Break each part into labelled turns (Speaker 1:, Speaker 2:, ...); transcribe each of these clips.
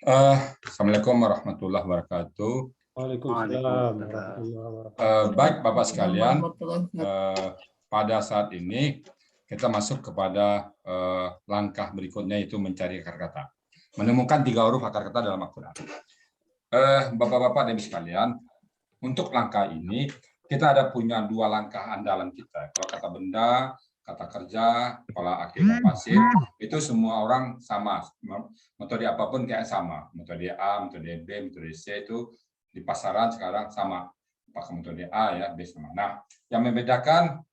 Speaker 1: Assalamualaikum warahmatullahi wabarakatuh.
Speaker 2: Waalaikumsalam warahmatullahi wabarakatuh.
Speaker 1: Baik Bapak sekalian, pada saat ini kita masuk kepada langkah berikutnya, yaitu mencari akar kata. Menemukan 3 huruf akar kata dalam Al-Quran. Bapak-bapak dan ibu sekalian, untuk langkah ini kita ada punya 2 langkah andalan kita. Kalau kata benda, kata kerja, pola aktif pasif, itu semua orang sama. Metode apapun kayak sama. Metode A, metode B, metode C itu di pasaran sekarang sama. Pakai metode A ya, B sama. Nah, yang membedakan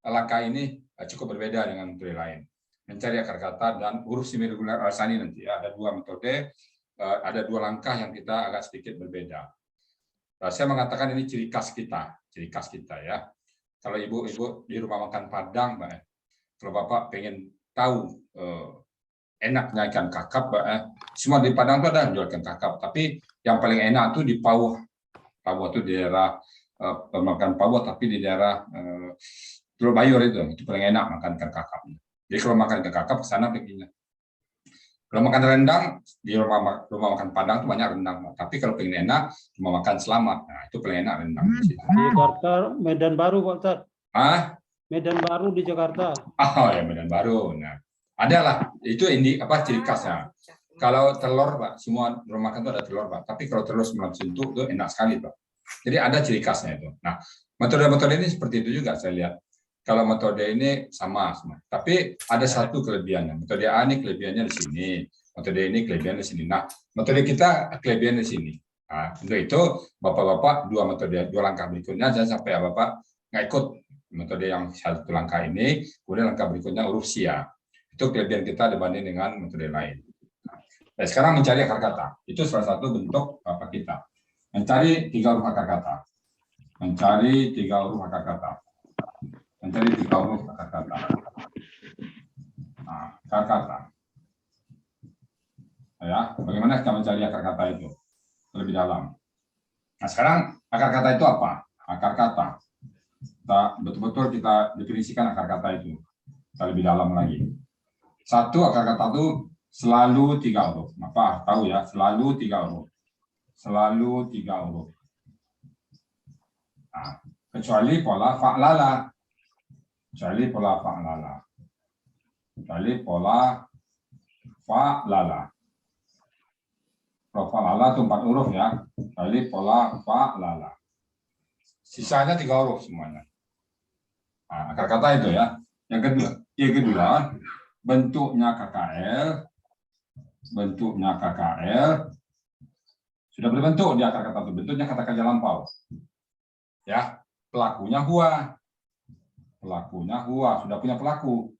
Speaker 1: langkah ini cukup berbeda dengan metode lain. Mencari akar kata dan huruf semi-reguler al-sani nanti. Ada 2 metode, ada 2 langkah yang kita agak sedikit berbeda. Saya mengatakan ini ciri khas kita ya. Kalau ibu-ibu di rumah makan Padang, Mbak, kalau Bapak pengen tahu enaknya ikan kakap, Mbak, semua di Padang itu ada jual ikan kakap, tapi yang paling enak itu di Pawuh. Pawuh itu di daerah makan Pawuh, tapi di daerah Teluk Bayur itu paling enak makan ikan kakap. Jadi kalau makan ikan kakap ke sana perginya. Kalau makan rendang di rumah makan Padang itu banyak rendang, tapi kalau pengen enak cuma makan selamat. Nah, itu paling enak rendang di situ.
Speaker 2: Di Jakarta, Medan Baru, Pak Ustaz. Medan Baru di Jakarta.
Speaker 1: Oh ya, Medan Baru. Nah, adalah itu ciri khasnya. Kalau telur, Pak, semua rumah makan itu ada telur, Pak. Tapi kalau telur sembilan sentuh itu enak sekali, Pak. Jadi ada ciri khasnya itu. Nah, metode-metode ini seperti itu juga saya lihat. Kalau metode ini sama semua. Tapi ada satu kelebihannya. Metode A ini kelebihannya di sini. Metode ini kelebihannya di sini. Nah, metode kita kelebihannya di sini. Nah, untuk itu Bapak-bapak 2 langkah berikutnya jangan sampai Bapak nggak ikut metode yang 1 langkah ini, kemudian langkah berikutnya huruf sia. Itu kelebihan kita dibanding dengan metode lain. Nah, sekarang mencari akar kata. Itu salah satu bentuk apa kita. Mencari 3 huruf akar kata. Mencari 3 huruf akar kata. Mencari 3 huruf akar kata. Nah, akar kata. Ya, bagaimana kita mencari akar kata itu lebih dalam? Nah, sekarang akar kata itu apa? Akar kata. Betul-betul kita definisikan akar kata itu. Kita lebih dalam lagi. 1, akar kata itu selalu 3 huruf. Apa? Tahu ya, selalu 3 huruf. Selalu 3 huruf. Nah, kecuali pola fa'lala. Kecuali pola fa'lala. Kecuali pola fa'lala. Pola fa'lala itu 4 huruf ya. Kecuali pola fa'lala. Sisanya 3 huruf semuanya. Nah, akar kata itu ya. Yang kedua, bentuknya KKL. Bentuknya KKL. Sudah berbentuk di akar kata itu. Bentuknya kata kerja lampau. Ya, pelakunya huwa. Pelakunya huwa. Sudah punya pelaku.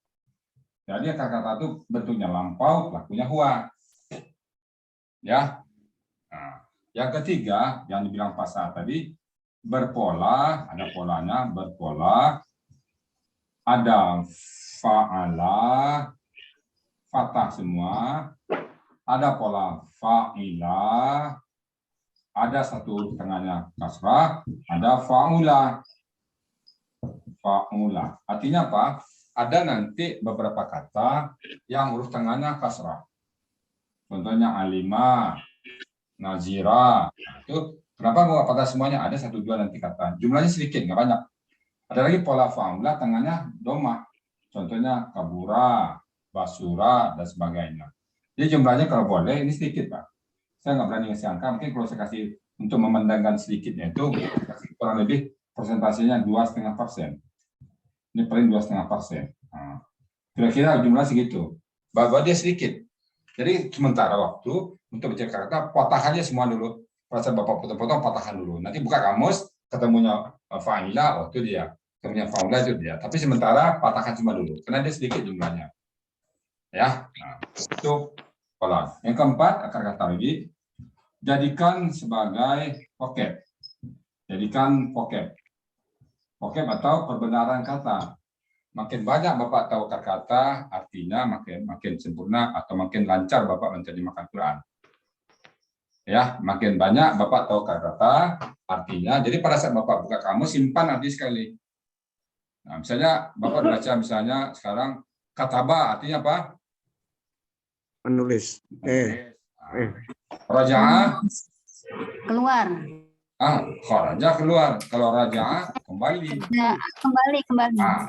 Speaker 1: Jadi akar kata itu bentuknya lampau, pelakunya huwa. Ya. Nah, yang ketiga, yang dibilang pasal tadi, berpola, ada polanya, berpola, ada fa'ala, fathah semua, ada pola fa'ila, ada satu tengahnya kasrah, ada fa'ula. Fa'ula. Artinya apa? Ada nanti beberapa kata yang huruf tengahnya kasrah. Contohnya alimah, nazira. Itu kenapa nggak pada semuanya? Ada 1, 2 nanti kata. Jumlahnya sedikit, nggak banyak. Ada lagi pola fa'ula, tengahnya domah. Contohnya kabura, basura, dan sebagainya. Jadi jumlahnya kalau boleh, ini sedikit, Pak. Saya nggak berani ngasih angka. Mungkin kalau saya kasih untuk memandangkan sedikitnya itu, kurang lebih persentasenya 2,5%. Ini paling 2,5%. Nah, kira-kira jumlah segitu. Bahwa dia sedikit. Jadi sementara waktu untuk mencari kata, patahannya semua dulu. Pada Bapak potong-potong, patahan dulu. Nanti buka kamus, ketemunya fa'ila, itu dia. Ketemunya fa'ula, itu dia. Tapi sementara patahkan semua dulu. Karena dia sedikit jumlahnya. Ya, nah, itu pola. Yang keempat, akar kata lagi. Jadikan sebagai vocab. Jadikan vocab. Vocab atau perbenaran kata. Makin banyak Bapak tahu akar kata, artinya makin sempurna atau makin lancar Bapak menerjemahkan Quran. Ya, makin banyak Bapak tahu akar kata, artinya. Jadi pada saat Bapak buka kamus, simpan nanti sekali. Nah, misalnya Bapak baca misalnya sekarang kataba, artinya apa?
Speaker 3: Menulis.
Speaker 1: Raja'a
Speaker 3: Keluar.
Speaker 1: kharaja keluar. Kalau raja'a kembali.
Speaker 3: Ya, kembali.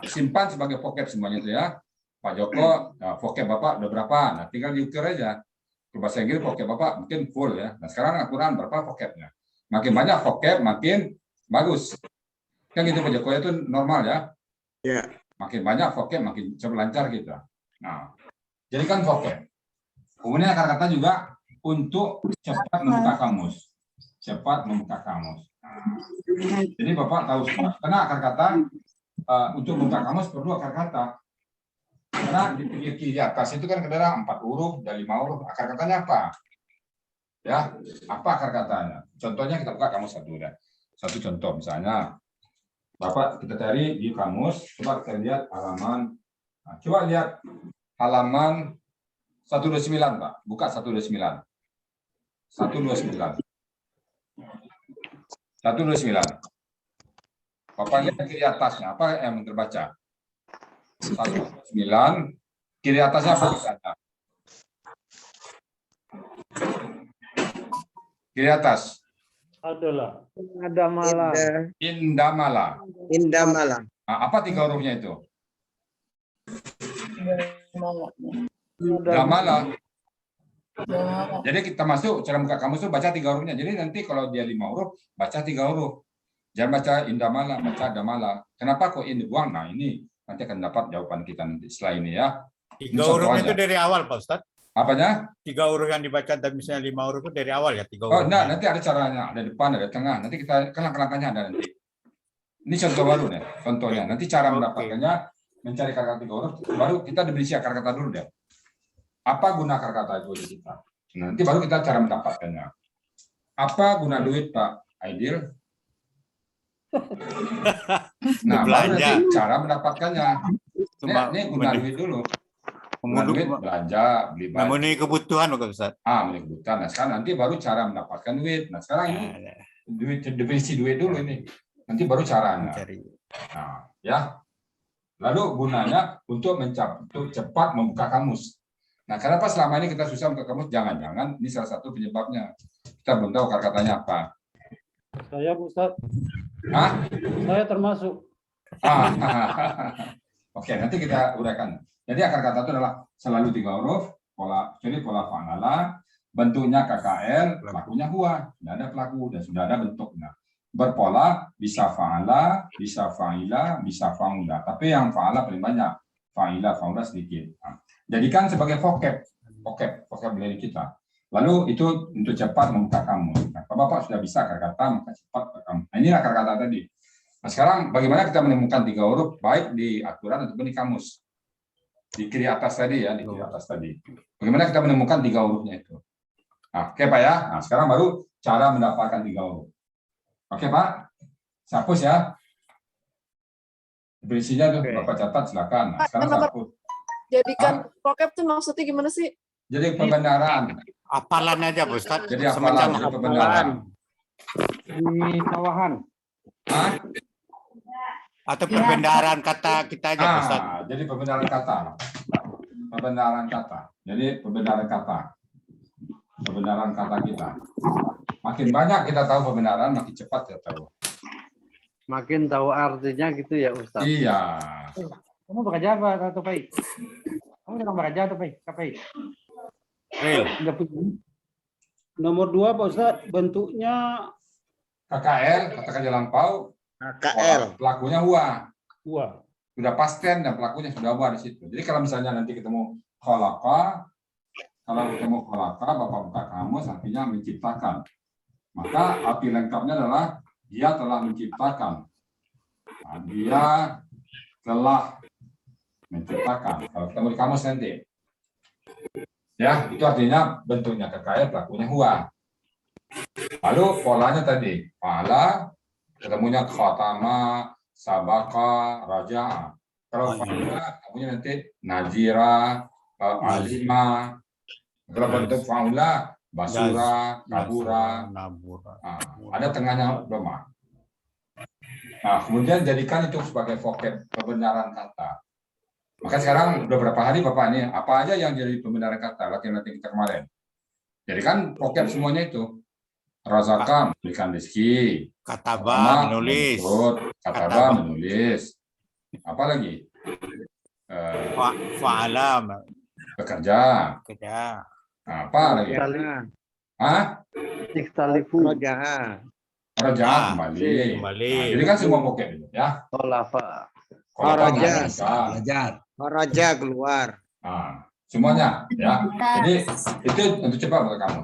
Speaker 1: Simpan sebagai vocab semuanya itu ya. Pak Joko, vocab Bapak udah berapa? Nah, tinggal diukur aja. Ke bahasa Inggris vocab Bapak mungkin full ya. Nah, sekarang Al-Quran berapa vocabnya? Makin banyak vocab, makin bagus. Kan gitu Pak Joko, itu normal ya.
Speaker 4: Ya.
Speaker 1: Makin banyak vocab, makin lancar kita. Nah, jadikan vocab. Kemudian kata-kata juga untuk cepat membuka kamus. Cepat membuka kamus. Nah, jadi Bapak tahu semua. Karena kata-kata untuk membuka kamus perlu akar kata. Karena di pinggir kiri atas itu kan ada 4 huruf dan 5 huruf. Akar katanya apa? Ya, apa akar katanya? Contohnya kita buka kamus satu ya. Satu contoh misalnya, Bapak kita cari di kamus. Coba kita lihat halaman. Nah, coba lihat halaman 129 Pak. Buka 129. 129. 129. Bapak lihat kiri atasnya, apa yang terbaca? 129. Kiri atasnya apa ada? Kiri atas.
Speaker 2: Adalah.
Speaker 1: Indamala. Nah, apa 3 hurufnya itu? Damala. Jadi kita masuk cara buka kamus itu baca 3 hurufnya. Jadi nanti kalau dia 5 huruf, baca 3 huruf. Jangan baca indamala, baca damala. Kenapa kok ini buang? Nah ini nanti akan dapat jawaban kita nanti setelah ini ya.
Speaker 5: 3 hurufnya itu dari awal Pak Ustadz.
Speaker 1: Apanya?
Speaker 5: 3 huruf yang dibaca dan misalnya 5 huruf itu dari awal ya 3 huruf.
Speaker 1: Oh enggak, nanti ada caranya, ada depan, ada tengah. Nanti kita kan langkah-langkahnya ada nanti. Ini contoh baru deh, contohnya. Nanti cara mendapatkannya mencari kata-kata 3 huruf, baru kita definisi akar kata dulu deh. Apa guna akar kata itu di kita? Nah, nanti baru kita cara mendapatkannya. Apa guna duit Pak Aidil? Nah, baru nanti cara mendapatkannya. Ini guna duit dulu. Duit belanja, beli baju.
Speaker 5: Memenuhi kebutuhan Pak Ustadz.
Speaker 1: Memenuhi kebutuhan. Nah, sekarang nanti baru cara mendapatkan duit. Nah, sekarang ini duit, definisi duit dulu ini. Nanti baru caranya. Nah, ya. Lalu gunanya untuk cepat membuka kamus. Nah, kenapa selama ini kita susah membuka kamus? Jangan-jangan ini salah satu penyebabnya. Kita belum tahu akar katanya apa.
Speaker 2: Saya Ustaz.
Speaker 1: Hah?
Speaker 2: Saya termasuk.
Speaker 1: Oke, nanti kita uraikan. Jadi akar kata itu adalah selalu 3 huruf, pola fa'ala, bentuknya KKL, pelakunya huwa, sudah ada pelaku dan sudah ada bentuknya. Berpola bisa fa'ala, bisa fa'ila, bisa fa'ula. Tapi yang fa'ala paling banyak, fa'ila, fa'ula sedikit. Nah, jadikan sebagai vocabulary kita. Lalu itu untuk cepat membuka kamus. Nah, kalau Bapak sudah bisa akar kata, maka cepat membuka kamus. Nah, ini akar kata tadi. Nah, sekarang bagaimana kita menemukan 3 huruf baik di aturan ataupun di kamus? Di kiri atas tadi ya, di kiri atas tadi. Bagaimana kita menemukan 3 hurufnya itu? Nah, oke Pak ya. Nah, sekarang baru cara mendapatkan 3 huruf. Oke Pak, saya hapus ya. Definisinya tuh Bapak catat silakan. Nah, sekarang saya hapus.
Speaker 6: Jadikan vocab tuh maksudnya gimana sih?
Speaker 1: Jadi pembenaran.
Speaker 5: Apalan aja Pak Ustadz.
Speaker 1: Jadi apalan, jadi pembenaran.
Speaker 2: Di tawahan.
Speaker 1: Hah?
Speaker 5: Atau pembenaran kata kita aja Pak Ustadz.
Speaker 1: Jadi pembenaran kata. Pembenaran kata. Jadi pembenaran kata. Pembenaran kata kita. Makin banyak kita tahu pembenaran, makin cepat kita tahu.
Speaker 7: Makin tahu artinya gitu ya Ustaz.
Speaker 1: Iya.
Speaker 2: Kamu bekerja apa atau Pak? Kamu sedang bekerja atau Pak?
Speaker 5: Real.
Speaker 2: Nomor 2 Pak Ustaz, bentuknya
Speaker 1: KKL, kata kerja lampau.
Speaker 4: KKL.
Speaker 1: Pelakunya huwa.
Speaker 2: Huwa.
Speaker 1: Sudah pasten dan pelakunya sudah huwa di situ. Jadi kalau misalnya nanti ketemu khalaqa, Bapak buka kamus artinya menciptakan. Maka arti lengkapnya adalah dia telah menciptakan. Nah, dia telah menciptakan. Kalau ketemu di kamus nanti. Ya, itu artinya bentuknya KKL, pelakunya huwa. Lalu polanya tadi, fa'ala, ketemunya khatama, sabaka, raja'a. Kalau fa'ala, ketemunya nanti nazira, alima. Kalau bentuk fa'ula, basura, kabura. Ada tengahnya doma. Nah, kemudian jadikan itu sebagai vocab, pembenaran kata. Maka sekarang udah berapa hari Bapak ini, apa aja yang jadi pembenaran kata latihan-latihan kita kemarin? Jadi kan vocab semuanya itu. Razaka memberikan rezeki.
Speaker 5: Kataba
Speaker 1: Rama
Speaker 5: menulis.
Speaker 1: menuntut.
Speaker 5: Kataba.
Speaker 1: Kataba menulis. Apa lagi?
Speaker 5: Fa'alam.
Speaker 1: Bekerja.
Speaker 5: Kerja.
Speaker 1: Apa lagi? Hah?
Speaker 7: Ikhtalifu.
Speaker 1: Kerja kembali.
Speaker 5: Kembali.
Speaker 1: Nah, jadi kan semua vocab itu ya.
Speaker 7: Kholafa.
Speaker 5: Raja keluar.
Speaker 1: Nah, semuanya ya. Jadi itu untuk cepat buat kamu.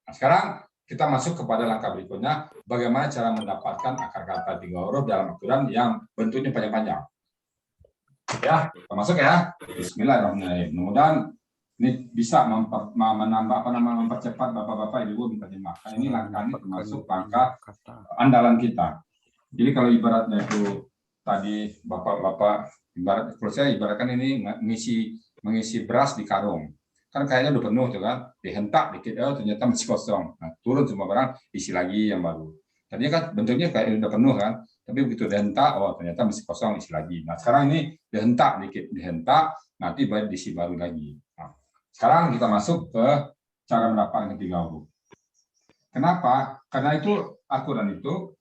Speaker 1: Nah, sekarang kita masuk kepada langkah berikutnya, bagaimana cara mendapatkan akar kata 3 huruf dalam Al-Quran yang bentuknya panjang-panjang. Ya, kita masuk ya. Bismillahirrahmanirrahim. Mudah-mudahan ini bisa menambah mempercepat bapak-bapak ibu menerjemahkan. Ini langkah ini termasuk langkah andalan kita. Jadi kalau ibaratnya itu tadi bapak-bapak ibarat, kalau saya ibaratkan ini mengisi beras di karung. Kan kayaknya udah penuh tuh kan, dihentak dikit, ternyata masih kosong. Nah, turun semua barang, isi lagi yang baru. Tadinya kan bentuknya kayak udah penuh kan, tapi begitu dihentak, ternyata masih kosong, isi lagi. Nah sekarang ini dihentak dikit, dihentak, nanti baru diisi baru lagi. Nah, sekarang kita masuk ke cara mendapatkan 3 huruf. Kenapa? Karena itu Al-Quran itu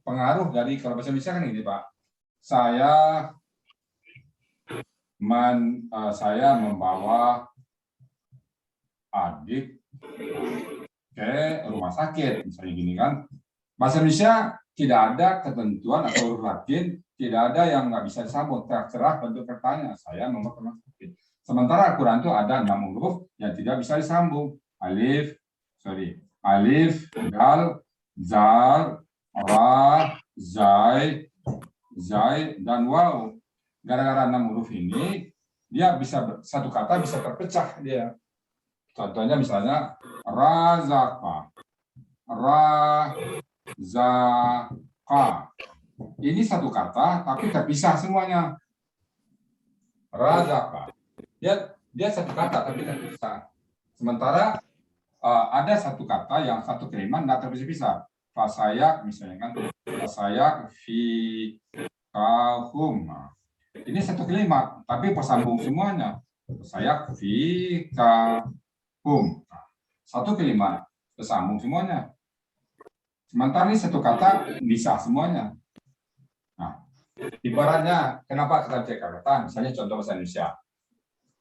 Speaker 1: pengaruh dari, kalau bahasa Indonesia kan ini Pak, saya membawa adik ke rumah sakit, misalnya gini kan. Bahasa Indonesia tidak ada ketentuan atau huruf Latin, tidak ada yang nggak bisa disambung, terserah bentuk pertanyaan. Saya membawa ke rumah sakit. Sementara Al-Quran itu ada 6 huruf yang tidak bisa disambung. Alif, dal, zal, ra, zai, dan waw. Gara-gara 6 huruf ini, dia bisa satu kata bisa terpecah dia. Contohnya misalnya razaka, razaka. Ini satu kata tapi terpisah semuanya. Razaka. Dia satu kata tapi terpisah. Sementara ada satu kata yang satu kalimat tidak terpisah-pisah. Fasayak misalnya kan, fasayak fi kahum. Ini satu kalimat tapi bersambung semuanya. Fasayak fi kahum. Satu kalimat bersambung semuanya. Sementara ini satu kata bisa semuanya. Nah, ibaratnya kenapa kita cek kata? Misalnya contoh bahasa Indonesia.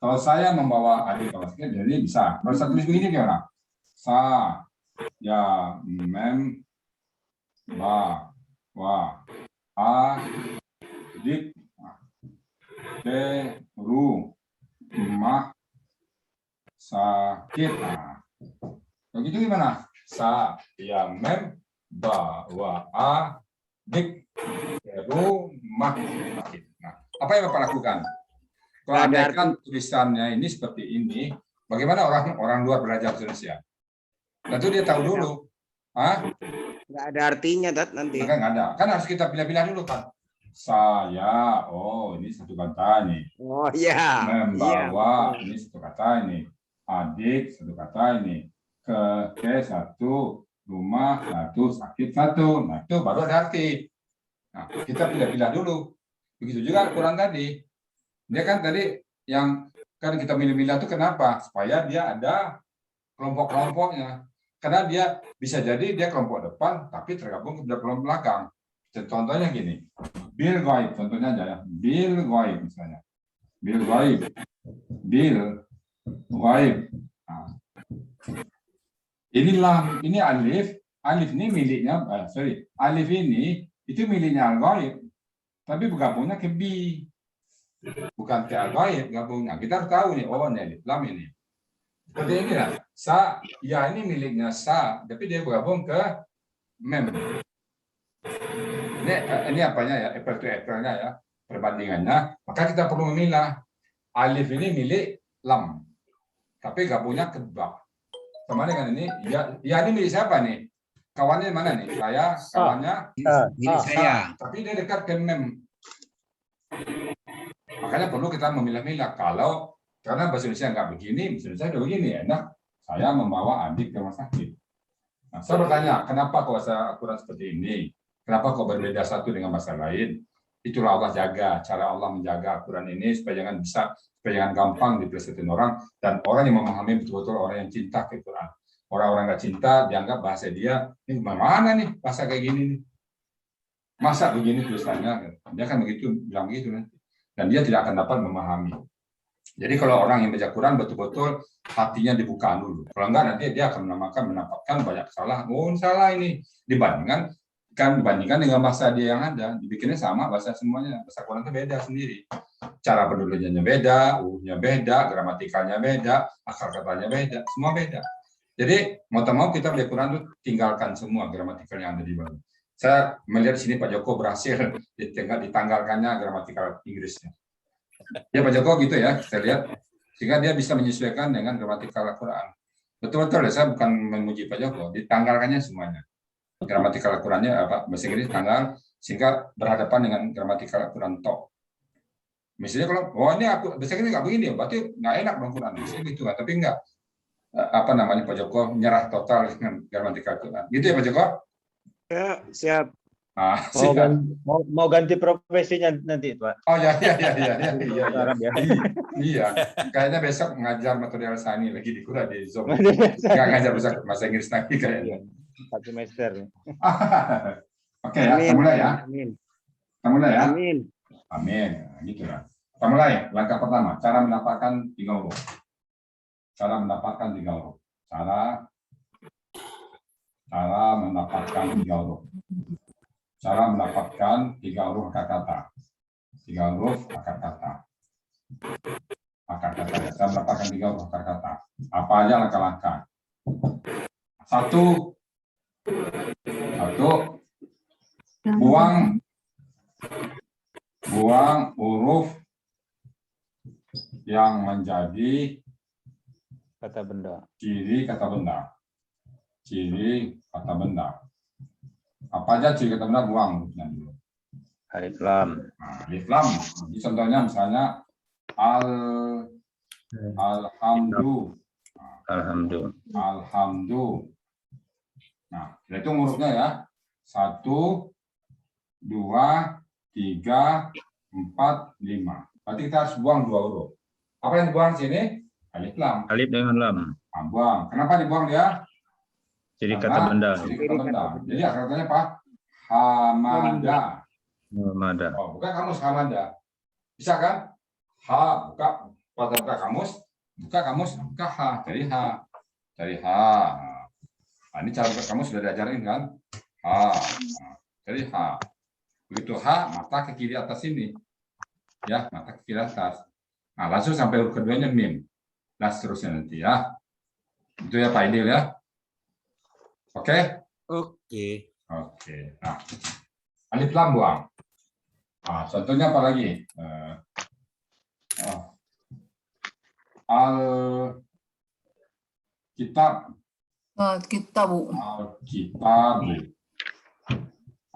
Speaker 1: Kalau saya membawa adik ke masjid, jadi bisa. Kalau saya tulis begini gimana? Sa, ya, mem, ba, wa, a, dik, de, ru, mah, sakit. Nah, begitu gimana? Sa, ya, mem, ba, wa, a, dik, de, ru, mah, sakit. Nah, apa yang Bapak lakukan? Kalau andaikan tulisannya ini seperti ini, bagaimana orang luar belajar bahasa Indonesia? Tentu dia tahu dulu.
Speaker 5: Nggak ada artinya, Tat, nanti.
Speaker 1: Nggak ada. Kan harus kita pilih-pilih dulu kan. Saya, ini satu kata nih.
Speaker 5: Oh iya.
Speaker 1: Membawa, ini satu kata ini. Adik, satu kata ini. Ke satu, rumah satu, sakit satu. Nah itu baru ada arti. Nah kita pilih-pilih dulu. Begitu juga Al-Quran tadi. Dia kan tadi yang kan kita milih-milih itu kenapa? Supaya dia ada kelompok-kelompoknya. Karena dia bisa jadi dia kelompok depan, tapi tergabung ke kelompok belakang. Contohnya gini, bil ghaib, contohnya aja ya, bil ghaib misalnya, bil ghaib, bil ghaib. Nah. Inilah ini alif ini miliknya, alif ini itu miliknya al-ghaib, tapi bergabungnya ke bi. Bukan ke al-ghaib gabungnya. Kita harus tahu nih, ini alif lam ini. Seperti ini lah. Sa, ya ini miliknya sa, tapi dia bergabung ke mem. Ini apanya ya? Apple to apple-nya ya, perbandingannya. Maka kita perlu memilah. Alif ini milik lam, tapi gabungnya ke ba. Sama dengan ini, ya ini milik siapa nih? Kawannya mana nih? Saya, kawannya
Speaker 5: Milik saya.
Speaker 1: tapi dia dekat ke mem. Makanya perlu kita memilah-milah. Karena bahasa Indonesia nggak begini, bahasa Indonesia udah begini, enak. Saya membawa adik ke rumah sakit. Nah, saya bertanya, kenapa kok bahasa Al-Quran seperti ini? Kenapa kok berbeda satu dengan bahasa lain? Itulah Allah jaga, cara Allah menjaga Al-Quran ini supaya supaya jangan gampang dipelesetin orang, dan orang yang memahami betul-betul orang yang cinta ke Quran. Orang-orang nggak cinta dianggap bahasa dia ini mana nih bahasa kayak gini nih, masa begini tulisannya, dia kan begitu bilang gitu nanti, dan dia tidak akan dapat memahami. Jadi kalau orang yang baca Quran betul-betul hatinya dibuka dulu. Kalau enggak nanti dia akan mendapatkan banyak kesalahan. Oh salah ini dibandingkan dengan bahasa dia yang ada, dibikinnya sama bahasa semuanya. Bahasa Quran itu beda sendiri. Cara penulisannya beda, urufnya beda, gramatikalnya beda, akar katanya beda, semua beda. Jadi mau tak mau kita baca Quran itu tinggalkan semua gramatikal yang ada di bawah. Saya melihat di sini Pak Joko berhasil ditanggalkannya gramatikal Inggrisnya. Ya Pak Joko gitu ya, saya lihat. Sehingga dia bisa menyesuaikan dengan gramatikal Al-Quran. Betul-betul ya, saya bukan memuji Pak Joko, ditanggalkannya semuanya. Gramatikal Al-Qurannya apa, bahasa Inggris tanggal, sehingga berhadapan dengan gramatikal Al-Quran tok. Misalnya kalau, oh ini aku bahasa Inggris nggak begini, berarti nggak enak dong Quran. Misalnya gitu kan, tapi nggak. Apa namanya Pak Joko, menyerah total dengan gramatikal Al-Quran. Gitu ya Pak Joko?
Speaker 5: Ya, siap.
Speaker 2: Mau ganti profesinya nanti, Pak.
Speaker 1: Oh ya. Iya. Kayaknya besok ngajar material sani lagi di Quran di Zoom. Nggak ngajar bahasa Inggris lagi kayaknya.
Speaker 2: 1 semester.
Speaker 1: Oke ya, kita mulai ya.
Speaker 7: Amin.
Speaker 1: Kita mulai ya.
Speaker 7: Amin.
Speaker 1: Amin. Gitu ya. Kita mulai. Langkah pertama, cara mendapatkan 3 huruf. Cara mendapatkan 3 huruf. Cara mendapatkan 3 huruf. Cara mendapatkan 3 huruf akar kata. 3 huruf akar kata. Akar kata. Cara mendapatkan 3 huruf akar kata. Apa aja langkah-langkah? Satu, buang huruf yang menjadi
Speaker 2: Kata benda.
Speaker 1: ciri kata benda. Ciri kata benda. Apa aja ciri kata benda, buang hurufnya dulu.
Speaker 2: Alif lam.
Speaker 1: Nah, alif lam. Jadi contohnya misalnya alhamdu. Alhamdu. Nah, itu hurufnya ya. 1, 2, 3, 4, 5. Berarti kita harus buang 2 huruf. Apa yang dibuang di sini? Alif lam.
Speaker 2: Alif dengan lam.
Speaker 1: Nah, buang. Kenapa dibuang dia?
Speaker 2: Ciri
Speaker 1: Karena
Speaker 2: kata benda.
Speaker 1: ciri kata benda. Jadi akar katanya apa? Hamada.
Speaker 2: Hamada.
Speaker 1: Oh, buka kamus hamada. Bisa kan? Pada buka kamus, buka ha. Dari ha. Nah, ini cara buka kamus sudah diajarin kan? Ha. Dari ha. Begitu ha, mata ke kiri atas ini. Ya, mata ke kiri atas. Nah, langsung sampai huruf keduanya mim. Dan seterusnya nanti ya. Itu ya Pak Idil ya. Oke?
Speaker 5: Oke.
Speaker 1: Nah, alif lam buang. Nah, contohnya apa lagi? Alkitab.
Speaker 6: Kitabu.
Speaker 1: Alkitabu.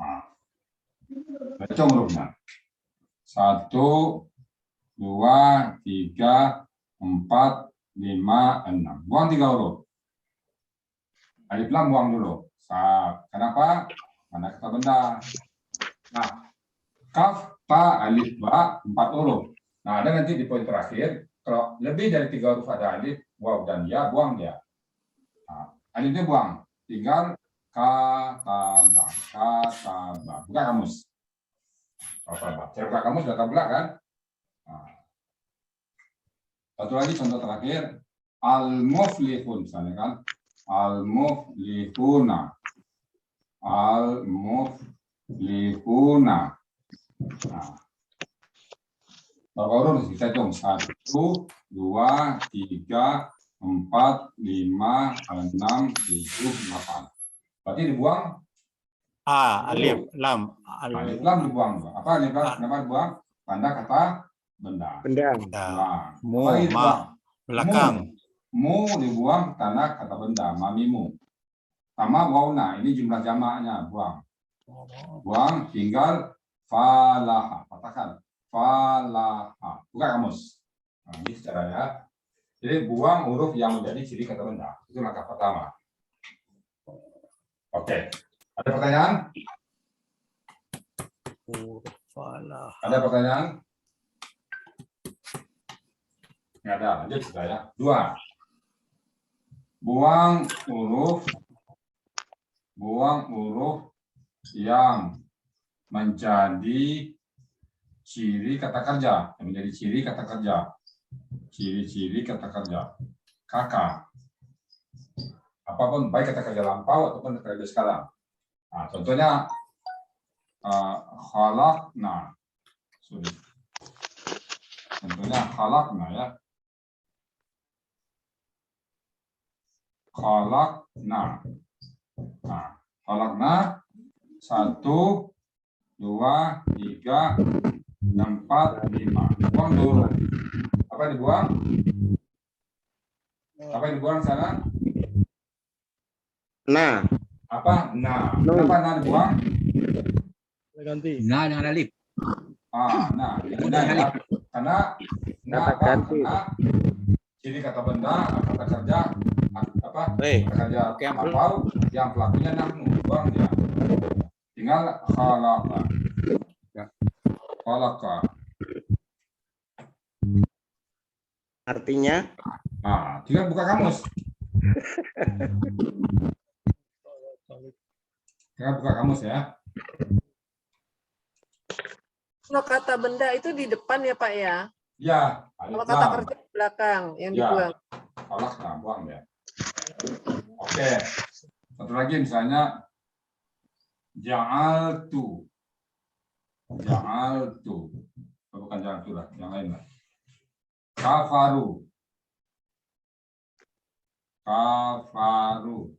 Speaker 1: Nah, baca hurufnya. 1, 2, 3, 4, 5, 6. Buang 3 huruf. Alif lam buang dulu. Kenapa? Karena kata benda. Nah, kaf, ta, alif, ba, 4 huruf. Nah, ada nanti di poin terakhir, kalau lebih dari 3 huruf ada alif, waw, dan ya, buang dia. Nah, alifnya buang. Tinggal kataba. Buka kamus. Saya buka kamus, sudah tabrak kan? Nah. Satu lagi contoh terakhir, al-muflihun, misalnya kan? Al-muflihuna. Al-muflihuna. Nah. Berapa huruf kita hitung? 1, 2, 3, 4, 5, 6, 7, 8. Berarti dibuang?
Speaker 5: Alif lam.
Speaker 1: Alif lam dibuang. Apa alif lam? Kenapa dibuang? Tanda kata benda. Buang.
Speaker 5: Belakang.
Speaker 1: Mu dibuang tanda kata benda. Mamimu. Sama wauna. Ini jumlah jamaknya. Buang. Buang. Tinggal falaha. Katakan. Falaha. Buka kamus. Nah, ini caranya. Jadi buang huruf yang menjadi ciri kata benda. Itu langkah pertama. Oke. Ada pertanyaan? Ada pertanyaan? Nggak ada, lanjut sudah ya. 2. Buang huruf yang menjadi ciri kata kerja. Yang menjadi ciri kata kerja. Ciri-ciri kata kerja. Kakak. Apapun, baik kata kerja lampau ataupun kata kerja sekarang. Nah, contohnya, khalaqna. Contohnya khalaqna ya. Khalaqna. Nah, khalaqna 1, 2, 3, 4, 5. Buang dulu. Apa dibuang? Apa yang dibuang sana?
Speaker 4: Nah,
Speaker 1: Apa? Nah. Kenapa nah dibuang?
Speaker 5: Nah, dengan alif.
Speaker 1: Nah, itu nah ya. Karena nah apa? Karena ciri kata benda, kata kerja, apa? Kata kerja lampau yang pelakunya nahnu, buang dia. Tinggal khalaqa. Khalaqa.
Speaker 4: artinya
Speaker 1: Tinggal buka kamus. Tinggal buka kamus ya.
Speaker 8: Kalau kata benda itu di depan ya Pak ya?
Speaker 1: Ya.
Speaker 8: Kalau kata kerja di belakang yang dibuang.
Speaker 1: Khalaqa, buang ya. Oke. Satu lagi misalnya ja'altu. Bukan ja'altu lah, yang lain lah. Kafaru. Kafaru.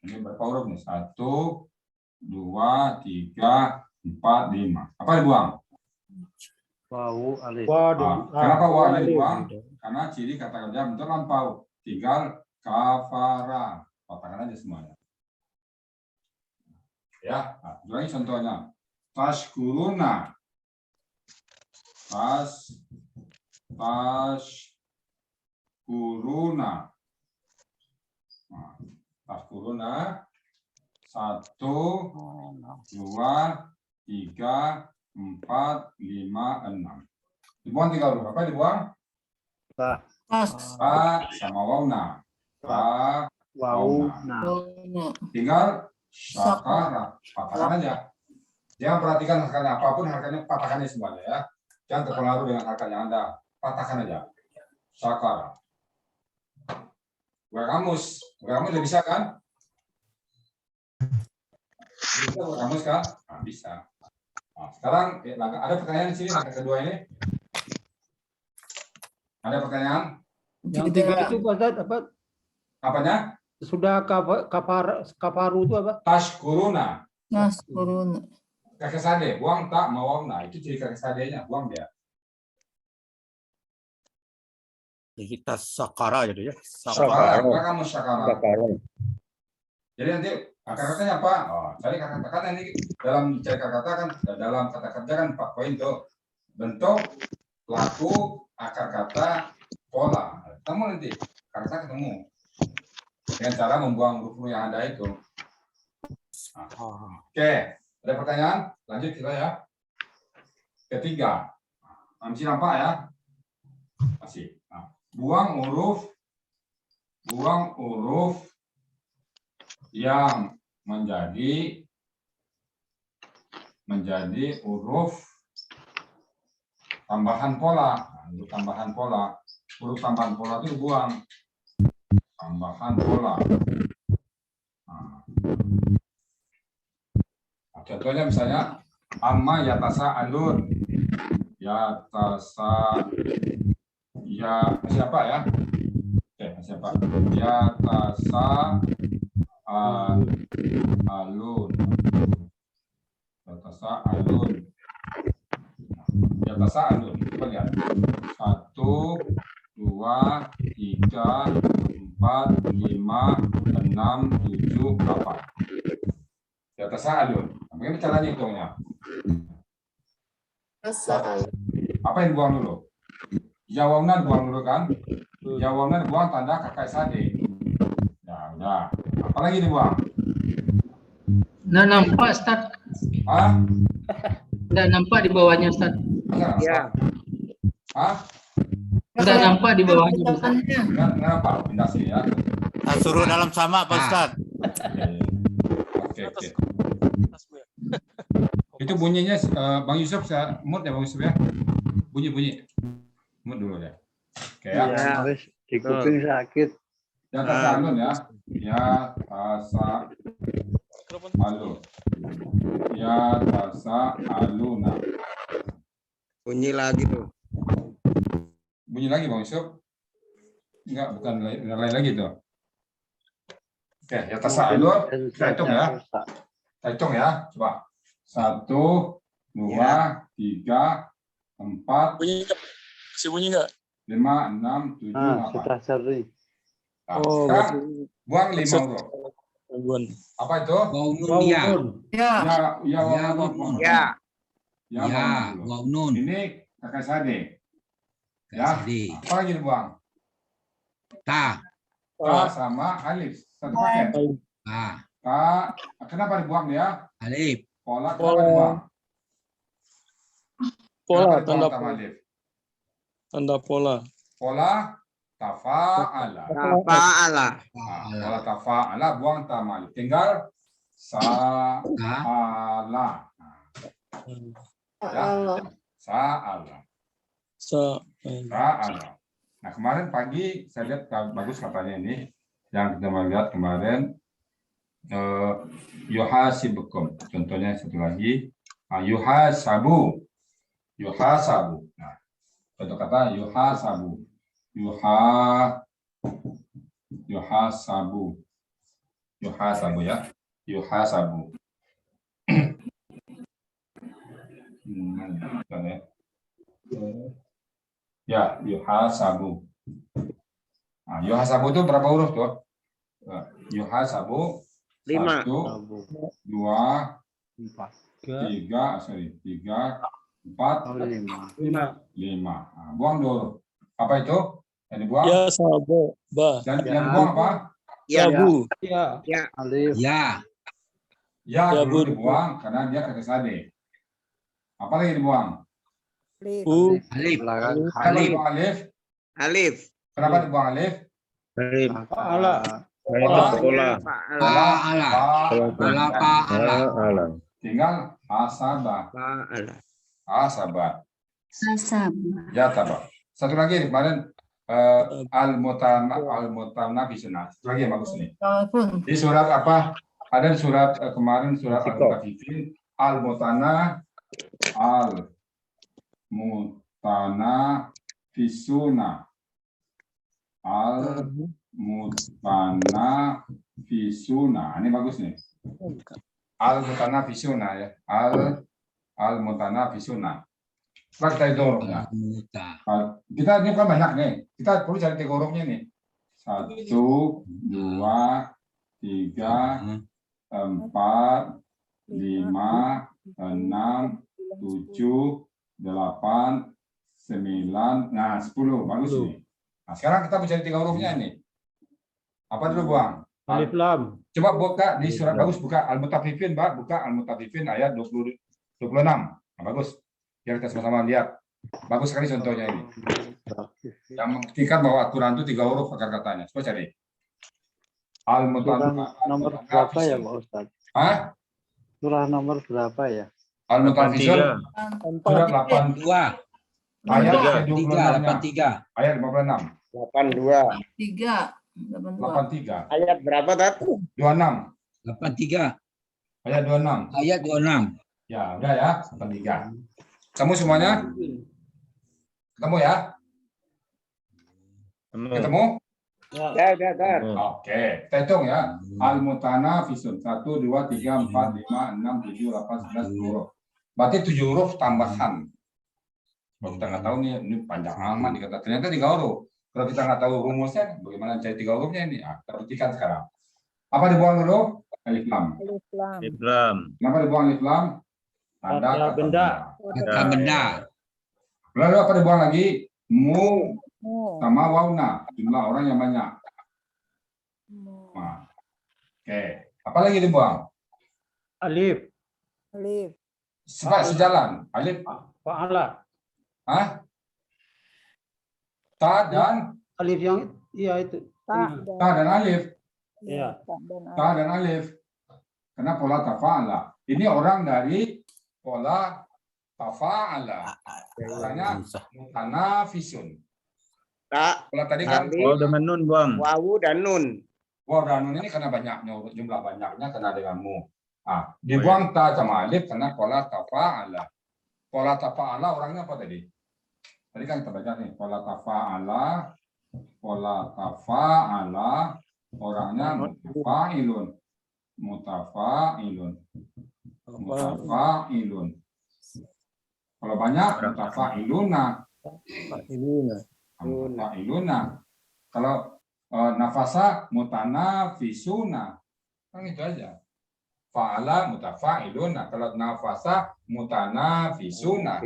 Speaker 1: Ini berapa huruf nih? 1, 2, 3, 4, 5. Apa dibuang?
Speaker 7: Wau alif.
Speaker 1: Kenapa wa dibuang? Karena ciri kata kerja bentuk lampau. Tinggal kafara. Patahkan aja semuanya. Ya, lagi contohnya. Tashkuruna. Tashkuruna. Tashkuruna. 1, 2, 3, 4, 5, 6. Dibuang 3 huruf. Apa dibuang? Sama wauna. Wauna. Tinggal syakara. Patahkan aja. Jangan perhatikan harkanya apapun, harkanya patahkannya semuanya ya. Jangan terpengaruh dengan harga yang Anda. Patahkan aja. Syakara. Buka kamus udah bisa kan? Bisa buka kamus kan? Nah, bisa. Nah, sekarang ada pertanyaan di sini langkah kedua ini. Ada pertanyaan?
Speaker 2: Yang tiga itu apa?
Speaker 1: Apanya?
Speaker 2: Sudah kafaru itu apa?
Speaker 1: Tashkuruna.
Speaker 6: Naskurun.
Speaker 1: Kakek sade, buang tak mau. Nah, itu ciri kakek sadenya, buang dia.
Speaker 5: Kita sakara jadi ya.
Speaker 1: Syakara, bukan kamu syakara. Jadi nanti kata-katanya apa? Cari kata-kata ini dalam cari kata-kata kan dalam kata kerja kan 4 poin tuh. Bentuk, pelaku, akar kata, pola. Ketemu nanti, kata ketemu. Dengan cara membuang huruf yang ada itu. Oke, ada pertanyaan? Lanjut kita ya. Ketiga, masih nampak ya? Masih. Buang huruf yang menjadi huruf tambahan pola. Huruf tambahan pola. Huruf tambahan pola itu buang. Tambahan pola. Contohnya misalnya amma yatasa alun. Siapa ya? Oke, siapa? Yatasa alun. Yatasa alun. Yatasa alun. Coba lihat. 1, 2, 3, 4, 5, 6, 7, 8. Yatasa alun. Bagaimana caranya hitungnya? Apa yang dibuang dulu? Jawabnya dibuang dulu kan? Jawabnya dibuang tanda kakak sade. Ya udah. Apalagi dibuang?
Speaker 6: Nah nampak Ustaz. Nggak nampak di bawahnya, Ustaz.
Speaker 4: Ya.
Speaker 1: Hah?
Speaker 6: Nggak nampak di bawahnya, Ustaz.
Speaker 1: Kenapa? Pindah sini ya.
Speaker 5: Nah, suruh dalam sama Pak Ustadz.
Speaker 1: Oke, oke. Itu bunyinya Bang Yusuf, saya mute ya Bang Yusuf ya. Bunyi. Mute dulu ya. Oke ya.
Speaker 7: Ya, wis di kuping sakit.
Speaker 1: Ya tasa alun ya. Ya tasa alun. Ya tasa aluna.
Speaker 4: Bunyi lagi tuh.
Speaker 1: Bunyi lagi Bang Yusuf? Enggak, bukan lain lagi tuh. Oke, ya tasa alun. Kita hitung ya. Kita hitung ya. Coba. 1, 2, 3, 4.
Speaker 9: Bunyi nggak? Masih bunyi nggak?
Speaker 1: 5, 6, 7, 8.
Speaker 7: Sudah seri.
Speaker 1: Nah, sekarang buang 5 huruf.
Speaker 9: Gangguan.
Speaker 1: Apa itu?
Speaker 2: Waunun.
Speaker 6: Ya.
Speaker 1: Ya, waunun.
Speaker 4: Ya.
Speaker 1: Ya, waunun. Ini kakak sade. Ya. Apa lagi dibuang? Ta sama alif. Satu paket. Ta. Kenapa dibuang dia?
Speaker 2: Alif.
Speaker 1: Pola kenapa dibuang?
Speaker 9: Pola,
Speaker 1: Kenapa
Speaker 9: tanda
Speaker 1: dibuang sama
Speaker 9: pola.
Speaker 1: alif?
Speaker 9: Tanda pola.
Speaker 1: Pola tafa'ala.
Speaker 4: Fa'ala.
Speaker 1: Pola tafa'ala buang ta sama alif. Tinggal sa'ala. Ya. Sa'ala. Sa'ala. Nah, kemarin pagi saya lihat bagus katanya ini yang kita melihat kemarin yuhasibukum. Contohnya satu lagi yuhasabu. Yuhasabu. Nah, contoh kata yuhasabu. Yuhasabu. Yuhasabu ya. Yuhasabu. Ya, yuhasabu. Nah, yuhasabu itu berapa huruf tuh? Yuhasabu
Speaker 4: 5.
Speaker 1: 1, 2, 3, 4, 5. Nah, buang dulu. Apa itu? Yang dibuang?
Speaker 9: Ya sabo. Ba.
Speaker 1: Dan yang buang apa?
Speaker 4: Ya.
Speaker 9: Bu.
Speaker 2: Ya.
Speaker 7: Alif.
Speaker 2: Ya.
Speaker 1: Ya,
Speaker 9: Ya,
Speaker 1: dulu
Speaker 9: Bu.
Speaker 1: dibuang karena dia kata sade. Apa lagi dibuang?
Speaker 9: Bu.
Speaker 2: Alif.
Speaker 7: Belakang
Speaker 1: Kenapa
Speaker 2: Alif.
Speaker 1: dibuang alif?
Speaker 4: Alif.
Speaker 1: Kenapa dibuang alif?
Speaker 2: Ala.
Speaker 4: Pola.
Speaker 2: Ala. Ala.
Speaker 1: Tinggal asabah.
Speaker 4: Fa'ala.
Speaker 1: Asabah.
Speaker 3: Sasab.
Speaker 1: Ya, tabah. Satu lagi kemarin al-mutanafisun. Satu lagi yang bagus nih.
Speaker 6: Walaupun.
Speaker 1: Di surat apa? Ada surat kemarin surat al-mutafifin al-mutanafisuna. Al-mutanafisuna. Ini bagus nih. Al-mutanafisuna ya. Al-mutanafisuna. Coba kita hitung hurufnya. Kita ini kan banyak nih. Kita perlu cari 3 hurufnya nih. 1, 2, 3, 4, 5, 6, 7, 8, 9, nah 10. Bagus nih. Nah, sekarang kita mencari 3 hurufnya nih. Apa dulu, Bang?
Speaker 2: Alif lam.
Speaker 1: Coba buka di surat bagus, buka Al-Mutaffifin, Pak. Buka Al-Mutaffifin ayat 26. Nah, bagus. Biar kita sama-sama lihat. Bagus sekali contohnya ini. Yang membuktikan bahwa Al-Quran itu 3 huruf akar katanya. Coba cari. Al-Mutaffifin.
Speaker 7: Nomor berapa ya Pak Ustaz?
Speaker 1: Hah?
Speaker 7: Surah nomor berapa ya?
Speaker 1: Al-Mutaffifin surat 82. Ayat
Speaker 2: 83.
Speaker 1: Ayat 56.
Speaker 4: 82.
Speaker 6: 3.
Speaker 1: 83.
Speaker 4: Ayat berapa, Tat?
Speaker 1: 26.
Speaker 2: 83.
Speaker 1: Ayat 26.
Speaker 2: Ayat 26.
Speaker 1: Ya, udah ya. 83. Kamu semuanya? Ketemu ya? Ketemu?
Speaker 4: Ya, Tat.
Speaker 1: Oke, kita hitung ya. Al-Mutanafisun 1, 2, 3, 4, 5, 6, 7, 8, 9, 10 huruf. Berarti 7 huruf tambahan. Kalau kita nggak tahu nih, ini panjang amat dikata. Ternyata 3 huruf. Kalau kita nggak tahu rumusnya, bagaimana cari 3 hurufnya ini? Nah, kita buktikan sekarang. Apa dibuang dulu? Alif lam. Kenapa dibuang alif lam? Tanda
Speaker 2: Kata
Speaker 1: kata
Speaker 2: benda.
Speaker 1: benda.
Speaker 2: Kata benda.
Speaker 1: Lalu apa dibuang lagi? Mu sama wauna. Jumlah orang yang banyak. Nah. Oke. Apa lagi dibuang?
Speaker 2: Alif.
Speaker 1: sejalan. Alif.
Speaker 2: Fa'ala.
Speaker 1: Hah? Ta dan
Speaker 2: Alif yang iya itu.
Speaker 1: ta dan alif.
Speaker 2: Iya.
Speaker 1: Ta dan alif. Karena pola tafa'ala. Ini orang dari pola tafa'ala. Orangnya mutanafisun.
Speaker 4: Tak.
Speaker 1: Pola tadi kan
Speaker 4: Alif,
Speaker 9: dengan nun, Bang.
Speaker 4: wawu dan nun.
Speaker 1: waw dan nun ini karena banyaknya, jumlah banyaknya karena denganmu. Dibuang ta sama alif karena pola tafa'ala. Pola tafa'ala orangnya apa tadi? Tadi kan kita baca nih, pola tafa'ala orangnya mutafa'ilun. Kalau banyak mutafa'iluna. Kalau nafasa mutanafisuna. Kan itu aja. Fa'ala mutafa'iluna. Kalau nafasa mutanafisuna.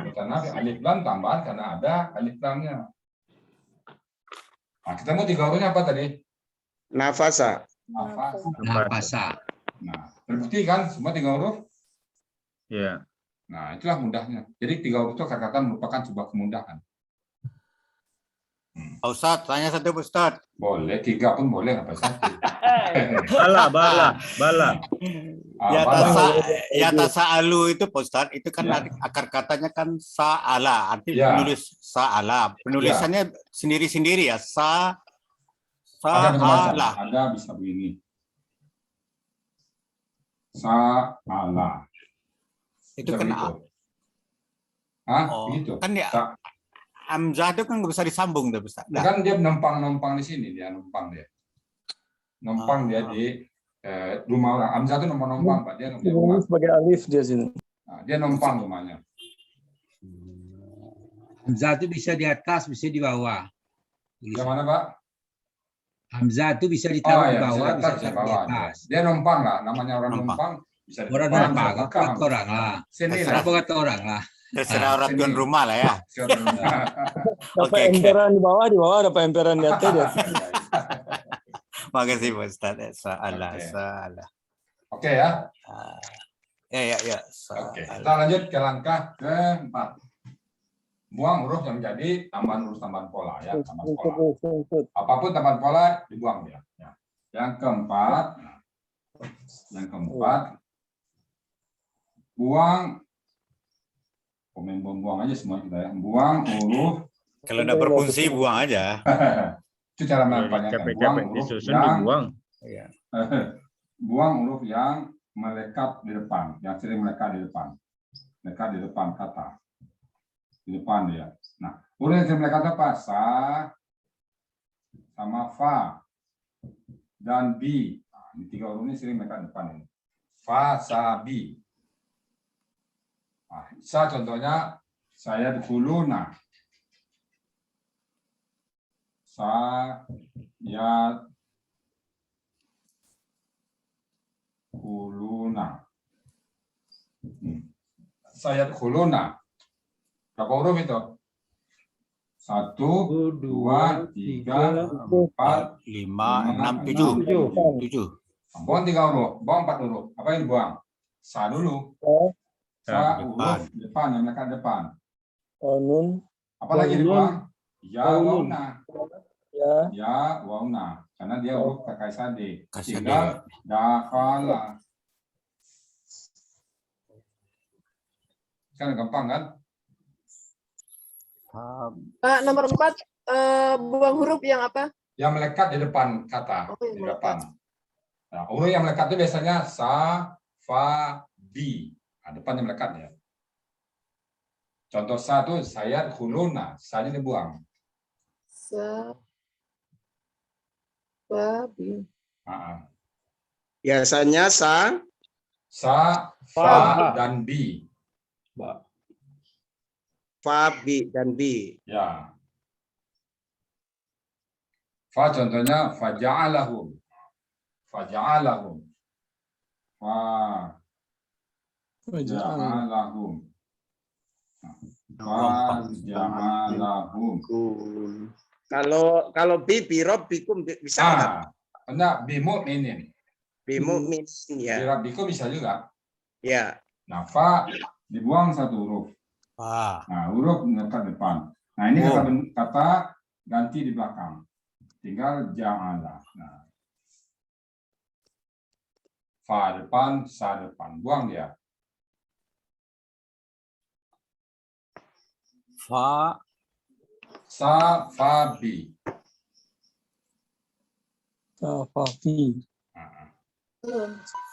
Speaker 1: Mutanafis alif lam tambahan karena ada alif lamnya. Nah, kita mau 3 hurufnya apa tadi?
Speaker 4: Nafasa.
Speaker 5: Nafasa.
Speaker 1: Nah, terbukti kan semua 3 huruf?
Speaker 9: Iya.
Speaker 1: Nah, itulah mudahnya. Jadi 3 huruf itu kata-kata merupakan sebuah kemudahan.
Speaker 5: Pak Ustadz, tanya satu Pak Ustadz.
Speaker 1: Boleh, 3 pun boleh, apa satu.
Speaker 9: Bala.
Speaker 5: Ya tasa'alu itu Pak Ustadz, itu kan akar katanya kan sa'ala, artinya menulis sa'ala. Penulisannya sendiri-sendiri ya,
Speaker 1: Ada
Speaker 5: sa'ala.
Speaker 1: ada bisa begini. Sa'ala.
Speaker 5: Itu kan
Speaker 1: Begitu.
Speaker 5: kan ya Hamzah itu kan nggak bisa disambung tuh Ustaz. Nah,
Speaker 1: Kan dia numpang di sini, numpang dia di rumah orang. Hamzah itu numpang Pak, dia di rumah.
Speaker 9: Sebagai alif dia sini.
Speaker 1: Nah, dia numpang rumahnya.
Speaker 10: Hamzah itu bisa di atas, bisa di bawah.
Speaker 1: Yang mana Pak?
Speaker 10: Hamzah itu bisa ditaruh di
Speaker 1: Bisa
Speaker 10: bawah,
Speaker 1: di
Speaker 10: bisa
Speaker 1: atas,
Speaker 10: ditaruh di atas.
Speaker 1: Dia numpang lah, namanya orang numpang. Bisa di
Speaker 10: Orang
Speaker 1: depan,
Speaker 10: numpang,
Speaker 1: bisa di belakang.
Speaker 10: kata orang lah.
Speaker 1: Sini
Speaker 10: Apa
Speaker 1: lah.
Speaker 10: kata orang lah.
Speaker 5: terserah orang tuan rumah lah ya.
Speaker 9: Dapat emperan di bawah, dapat emperan di atas.
Speaker 5: Makasih Pak Ustadz. Salah.
Speaker 1: Oke ya.
Speaker 5: Ya.
Speaker 1: Oke. Kita lanjut ke langkah keempat. Buang huruf yang menjadi tambahan pola ya. Tambahan pola. Apapun tambahan pola dibuang dia. Ya. Yang keempat, buang. Buang aja semua kita ya. Buang huruf.
Speaker 5: Kalau udah berfungsi buang aja.
Speaker 1: Itu cara menyampaikan. Buang huruf yang buang huruf yang melekat di depan, yang sering melekat di depan. Melekat di depan kata. Di depan dia. Nah, huruf yang sering melekat apa? Sa sama fa dan bi. Nah, ini 3 huruf ini sering melekat di depan ini. Fa, sa, bi. Nah, sa contohnya saya dikuluna. Saya kuluna. Saya kuluna. Berapa huruf itu? 1, 2, 3, 4,
Speaker 5: 5, 6, 7.
Speaker 1: Buang 3 huruf, buang 4 huruf. Apa yang dibuang? Sa dulu. Sa huruf depan, yang melekat depan.
Speaker 9: Nun.
Speaker 1: Apa lagi dibuang? Ya, wauna. Ya, wauna. Karena dia huruf kakak sade. Tinggal dakhala. Kan gampang kan?
Speaker 8: Nomor 4, buang huruf yang apa?
Speaker 1: Yang melekat di depan kata.
Speaker 8: Oh, yang
Speaker 1: Di depan. Nah, huruf yang melekat itu biasanya sa, fa, bi. Nah, depannya melekat ya. Contoh sa itu saya khuluna. Sa-nya dibuang.
Speaker 8: Sa, fa, bi.
Speaker 4: Biasanya sa,
Speaker 1: fa, dan bi.
Speaker 4: fa, bi, dan bi.
Speaker 1: Ya. Fa contohnya faja'alahum. Faja'alahum. Faja'alahum. Faja'alahum.
Speaker 4: Kalau bi, bikum bisa nggak?
Speaker 1: Enggak, bimu'minin.
Speaker 4: Bimu'min ya.
Speaker 1: Birabbikum bisa juga.
Speaker 4: Ya.
Speaker 1: Nah, fa dibuang satu huruf. Nah, huruf melekat depan. Nah, ini kata ganti di belakang. Tinggal ja'ala. Nah, fa depan, sa depan. Buang dia.
Speaker 5: Fa,
Speaker 1: Sa, fa, bi.
Speaker 9: Fafi.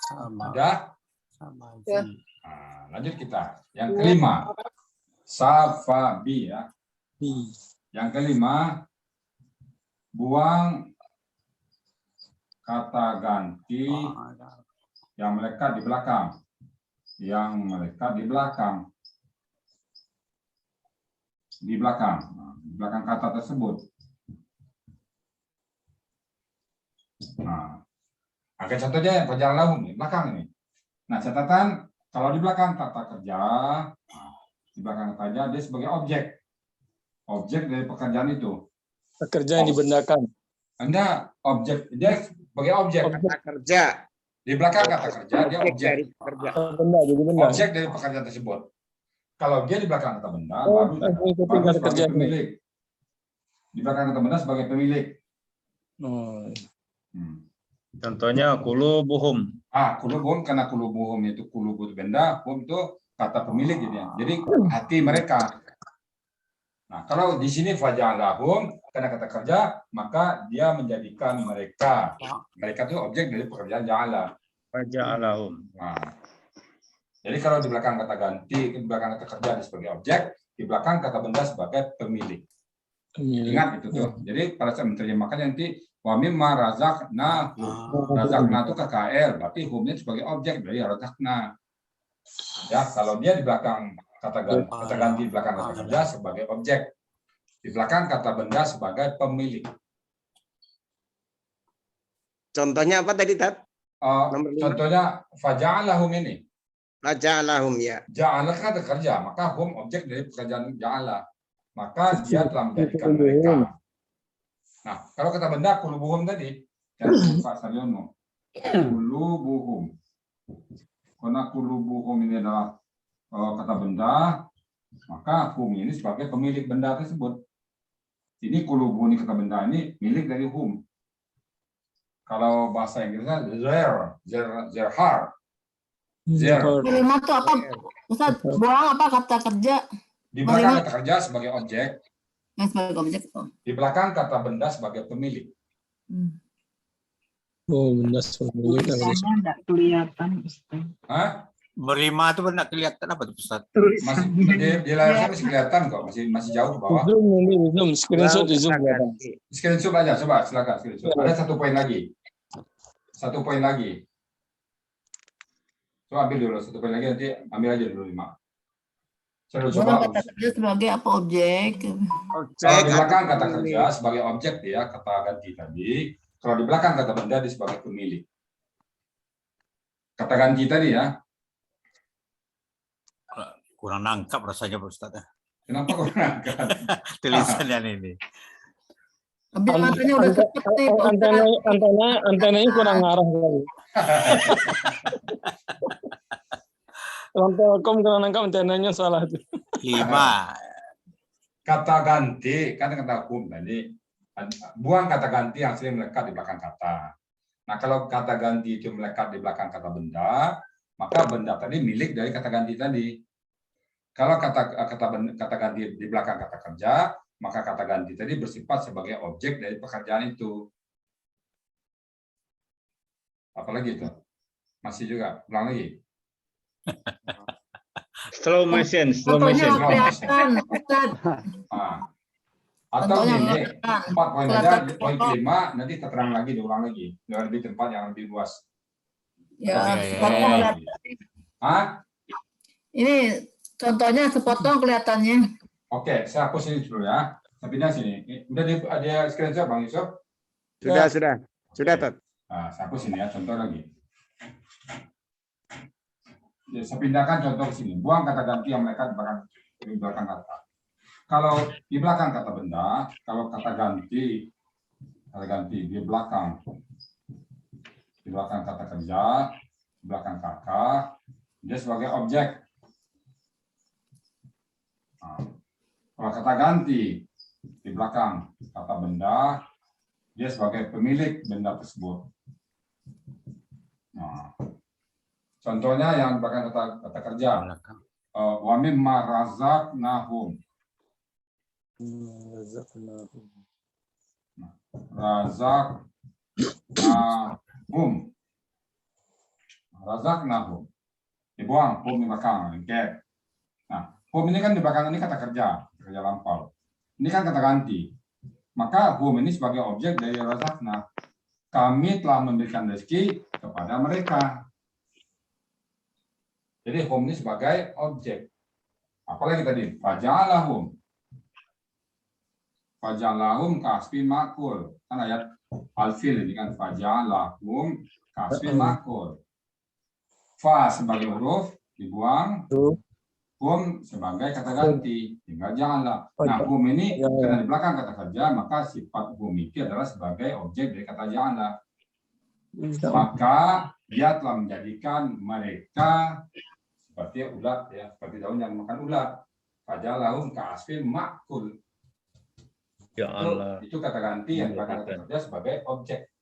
Speaker 5: sama,
Speaker 1: Udah?
Speaker 5: sama,
Speaker 8: Ya.
Speaker 1: Nah, lanjut kita. Yang kelima. Sa, fa, bi ya.
Speaker 9: Bi.
Speaker 1: Yang kelima, buang kata ganti yang melekat di belakang. Yang melekat di belakang. Di belakang. Nah, di belakang kata tersebut. Nah, oke, contohnya perjalanan lahum di belakang ini. Nah, catatan kalau di belakang kata kerja, nah, di belakang kata kerja dia sebagai objek dari pekerjaan itu.
Speaker 9: Pekerjaan dibendakan.
Speaker 1: Anda objek, dia sebagai objek.
Speaker 4: Kata kerja.
Speaker 1: Di belakang kata kerja dia objek.
Speaker 4: Dari pekerja.
Speaker 9: Benda jadi benda.
Speaker 1: Objek dari pekerjaan tersebut. Kalau dia di belakang kata benda, baru
Speaker 9: kata kerja.
Speaker 1: sebagai pemilik. Di belakang kata benda sebagai pemilik.
Speaker 9: Oh.
Speaker 11: Contohnya kulubuhum.
Speaker 1: Kulubuhum, karena kulubuhum itu kulubu itu benda, hum itu kata pemilik gitu ya. Jadi hati mereka. Nah, kalau di sini faja'alahum karena kata kerja, maka dia menjadikan mereka. Mereka itu objek dari pekerjaan ja'ala.
Speaker 11: Faja'alahum.
Speaker 1: Nah, jadi kalau di belakang kata ganti, di belakang kata kerja sebagai objek, di belakang kata benda sebagai pemilik. Ingat itu tuh. Jadi pada saat menerjemahkan nanti wa mimma razaqna. Razaqna itu KKL, berarti humnya sebagai objek dari razaqna. Ya, kalau dia di belakang kata ganti di belakang kata kerja sebagai objek. Di belakang kata benda sebagai pemilik.
Speaker 4: Contohnya apa tadi, Tat?
Speaker 1: Contohnya faja'alahum ini.
Speaker 4: Faja'alahum ya.
Speaker 1: Ja'ala kata kerja, maka hum objek dari pekerjaan ja'ala. Maka dia telah menjadikan mereka. Nah, kalau kata benda kulubuhum tadi, yang Pak Saryono, kulubuhum. Karena kulubuhum ini adalah kata benda, maka hum ini sebagai pemilik benda tersebut. Ini kulubuhum ini kata benda ini milik dari hum. Kalau bahasa Inggrisnya zerhar.
Speaker 6: Kelima itu apa? Ustaz, buang apa kata kerja?
Speaker 1: Di belakang kata kerja sebagai objek.
Speaker 6: Yang sebagai objek.
Speaker 1: Di belakang kata benda sebagai pemilik.
Speaker 9: Oh, benda sebagai pemilik.
Speaker 6: Tidak kelihatan.
Speaker 1: Hah?
Speaker 5: Berlima itu benar kelihatan apa tuh Ustaz?
Speaker 1: Masih di layar masih kelihatan kok, masih jauh ke bawah.
Speaker 9: Zoom, screenshot di zoom.
Speaker 1: Screenshot aja, coba silakan screenshot. Ada 1 poin lagi. 1 poin lagi. Coba ambil dulu 1 poin lagi, nanti ambil aja dulu 5. Saya coba.
Speaker 6: Kata kerja sebagai apa objek?
Speaker 1: Kalau di belakang kata kerja sebagai objek ya, kata ganti tadi. Kalau di belakang kata benda dia sebagai pemilik. Kata ganti tadi ya.
Speaker 5: Kurang nangkap rasanya Pak Ustaz.
Speaker 1: Kenapa kurang nangkap?
Speaker 5: Tulisannya ini.
Speaker 6: Matanya udah seperti
Speaker 9: Antenanya kurang ngarah kali. Orang Telkom kurang nangkap antenanya salah tuh.
Speaker 5: 5.
Speaker 1: Kata ganti kan kata hukum tadi. Buang kata ganti yang sering melekat di belakang kata. Nah, kalau kata ganti itu melekat di belakang kata benda, maka benda tadi milik dari kata ganti tadi. Kalau kata ganti di belakang kata kerja, maka kata ganti tadi bersifat sebagai objek dari pekerjaan itu. Apalagi itu? Masih juga, ulang lagi.
Speaker 11: Slow motion.
Speaker 1: Atau ini 4 poin aja, poin kelima nanti terang lagi, diulang lagi dengan lebih tempat yang lebih luas.
Speaker 6: Ini contohnya sepotong kelihatannya.
Speaker 1: Oke, saya hapus ini dulu ya. Saya pindah sini. Udah ada screenshot Bang Yusuf?
Speaker 4: Sudah, Tat.
Speaker 1: Nah, saya hapus ini ya, contoh lagi. Ya, saya pindahkan contoh ke sini. Buang kata ganti yang melekat di belakang kata. Kalau di belakang kata benda, kalau kata ganti di belakang kata kerja, di belakang kakak, dia sebagai objek. Nah, kalau kata ganti di belakang kata benda, dia sebagai pemilik benda tersebut. Nah, contohnya yang bahkan kata kerja, wa mimma razaqnahum. Razaqnahum. Dibuang hum di belakang, get. Nah, hum ini kan di belakang ini kata kerja lampau. Ini kan kata ganti. Maka hum ini sebagai objek dari razaqna. Kami telah memberikan rezeki kepada mereka. Jadi hum ini sebagai objek. Apalagi tadi, faja'alahum. Faja'alahum kasbi makul. Kan ayat al-fil ini kan faja'alahum kasbi makul. Fa sebagai huruf dibuang, hum sebagai kata ganti, tinggal ja'ala. Nah, hum ini karena di belakang kata kerja, maka sifat hum itu adalah sebagai objek dari kata ja'ala. Maka dia telah menjadikan mereka seperti ulat, ya, seperti daun yang makan ulat. Faja'alahum ka'asfin ma'kul.
Speaker 11: Ya Allah.
Speaker 1: Itu kata ganti yang belakang kata kerja sebagai objek.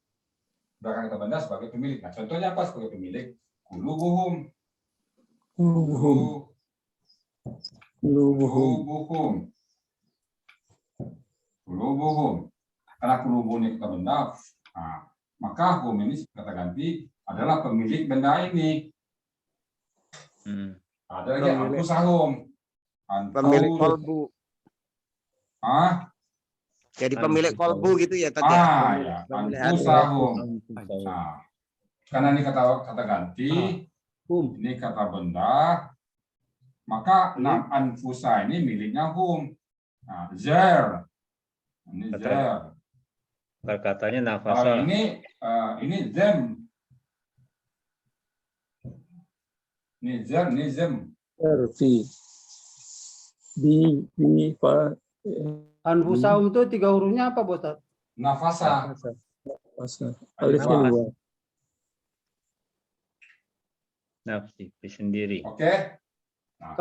Speaker 1: Belakang kata benda sebagai pemilik. Nah, contohnya apa sebagai pemilik? Qulubuhum. Qulubuhum. Karena qulubun ini kata benda, nah, maka hum ini kata ganti adalah pemilik benda ini. Ada lagi anfusahum.
Speaker 4: Pemilik kolbu. Jadi pemilik kolbu gitu ya tadi.
Speaker 1: Ya, anfusahum. Nah, karena ini kata ganti, ini kata benda, maka anfusa ini miliknya hum. Nah, zer. Ini zer.
Speaker 11: Katanya nafasa.
Speaker 1: Kalau ini zem. Ini zem, ini zem.
Speaker 2: Anfusahum itu 3 hurufnya apa, Bos?
Speaker 1: Nafasa.
Speaker 9: Alifnya 2.
Speaker 11: Nafsi sendiri.
Speaker 1: Oke. Nah,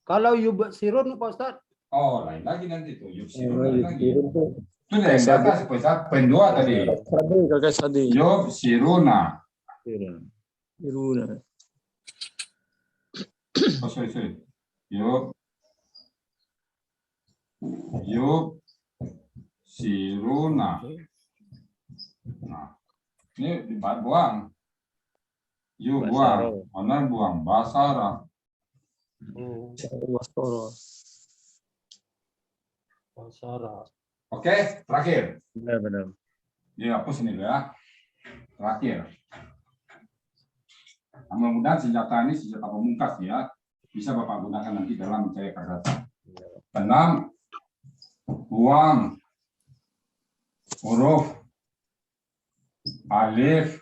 Speaker 2: kalau yubsirun, Pak Ustaz?
Speaker 1: Oh, lain lagi nanti tuh. Yubsirun lagi. Itu yang data seperti pendua tadi.
Speaker 9: Kakak Sadi.
Speaker 1: Yubsiruna.
Speaker 9: Iruna.
Speaker 1: Oh, sorry. Yubsiruna. Nah, ini buang. Buang. Mana buang? Basara.
Speaker 2: Basara.
Speaker 1: Oke, terakhir.
Speaker 11: Benar.
Speaker 1: Ya, hapus ini ya. Terakhir. Mudah-mudahan senjata ini senjata pemungkas ya. Bisa Bapak gunakan nanti dalam mencari kata. 6. Buang huruf alif,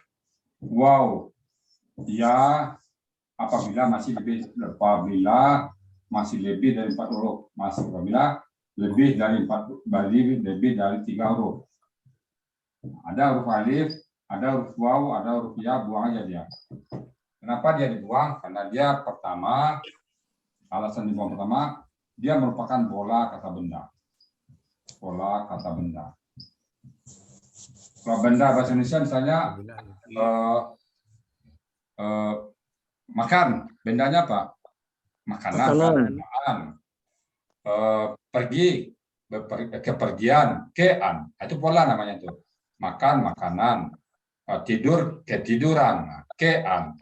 Speaker 1: waw, ya apabila masih lebih dari 4 huruf, apabila lebih dari 3 huruf. Ada huruf alif, ada huruf waw, ada huruf ya, buang aja dia. Kenapa dia dibuang? Karena dia pertama, alasan dibuang pertama, dia merupakan pola kata benda. Pola kata benda. Kalau benda bahasa Indonesia misalnya makan, bendanya apa? Makanan. Pergi, kepergian, kean. Itu pola namanya itu. Makan, makanan. Tidur, ketiduran, kean.